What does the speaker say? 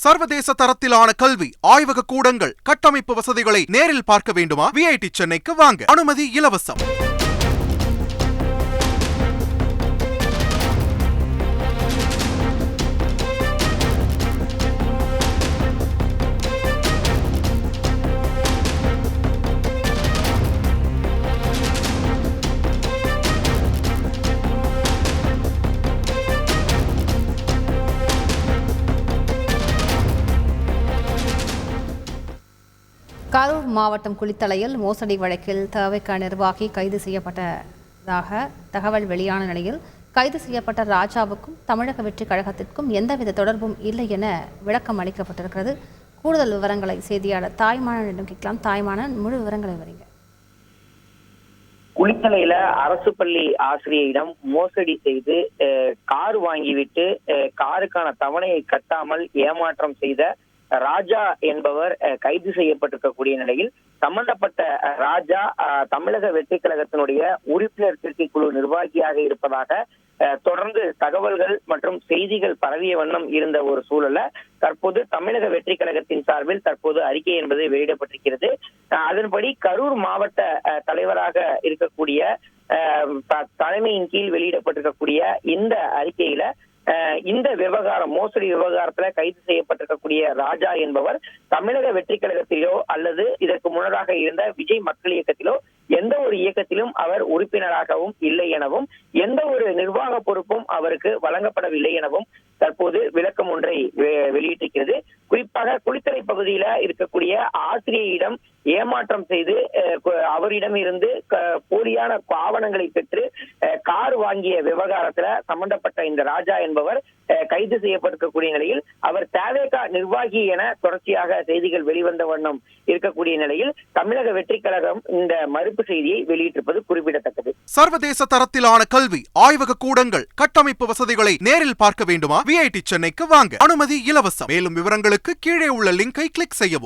சர்வதேச தரத்திலான கல்வி ஆய்வக கூடங்கள் கட்டமைப்பு வசதிகளை நேரில் பார்க்க வேண்டுமா? VIT சென்னைக்கு வாங்க. அனுமதி இலவசம். கரூர் மாவட்டம் குளித்தலையில் மோசடி வழக்கில் தவிக நிர்வாகி கைது செய்யப்பட்டதாக தகவல் வெளியான நிலையில் கைது செய்யப்பட்ட ராஜாவுக்கும் தமிழக வெற்றிக் கழகத்திற்கும் எந்தவித தொடர்பும் இல்லை என விளக்கம் அளிக்கப்பட்டிருக்கிறது. கூடுதல் விவரங்களை செய்தியாளர் தாய்மானனிடம் கேட்கலாம். தாய்மானன், முழு விவரங்களை வரீங்க. குளித்தலையில அரசு பள்ளி ஆசிரியரிடம் மோசடி செய்து கார் வாங்கிவிட்டு காருக்கான தவணையை கட்டாமல் ஏமாற்றம் செய்த ராஜா என்பவர் கைது செய்யப்பட்டிருக்கக்கூடிய நிலையில் சம்பந்தப்பட்ட ராஜா தமிழக வெற்றி கழகத்தினுடைய உறுப்பினர் சேர்க்கை குழு நிர்வாகியாக இருப்பதாக தொடர்ந்து தகவல்கள் மற்றும் செய்திகள் பரவிய வண்ணம் இருந்த ஒரு சூழல்ல தற்போது தமிழக வெற்றி கழகத்தின் சார்பில் தற்போது அறிக்கை என்பது வெளியிடப்பட்டிருக்கிறது. அதன்படி கரூர் மாவட்ட தலைவராக இருக்கக்கூடிய தலைமையின் கீழ் வெளியிடப்பட்டிருக்கக்கூடிய இந்த அறிக்கையில இந்த விவகாரம் மோசடி விவகாரத்துல கைது செய்யப்பட்டிருக்கக்கூடிய ராஜா என்பவர் தமிழக வெற்றி கழகத்திலோ அல்லது இதற்கு முன்னதாக இருந்த விஜய் மக்கள் இயக்கத்திலோ எந்த ஒரு இயக்கத்திலும் அவர் உறுப்பினராகவும் இல்லை எனவும் எந்த ஒரு நிர்வாக பொறுப்பும் அவருக்கு வழங்கப்படவில்லை எனவும் தற்போது விளக்கம் ஒன்றை வெளியிட்டிருக்கிறது. குறிப்பாக குளித்தலை பகுதியில இருக்கக்கூடிய ஆசிரியரிடம் ஏமாற்றம் செய்து அவரிடம் இருந்து போலியான ஆவணங்களை பெற்று கார் வாங்கிய விவகாரத்துல சம்பந்தப்பட்ட இந்த ராஜா என்பவர் கைது செய்யப்பட்டிருக்கக்கூடிய நிலையில் அவர் தவிக நிர்வாகி என தொடர்ச்சியாக செய்திகள் வெளிவந்த வண்ணம் இருக்கக்கூடிய நிலையில் தமிழக வெற்றி கழகம் இந்த மறுப்பு செய்தியை வெளியிட்டிருப்பது குறிப்பிடத்தக்கது. சர்வதேச தரத்திலான கல்வி ஆய்வக கூடங்கள் கட்டமைப்பு வசதிகளை நேரில் பார்க்க வேண்டுமா? VIT சென்னைக்கு வாங்க. அனுமதி இலவசம். மேலும் விவரங்களுக்கு கீழே உள்ள லிங்கை கிளிக் செய்யவும்.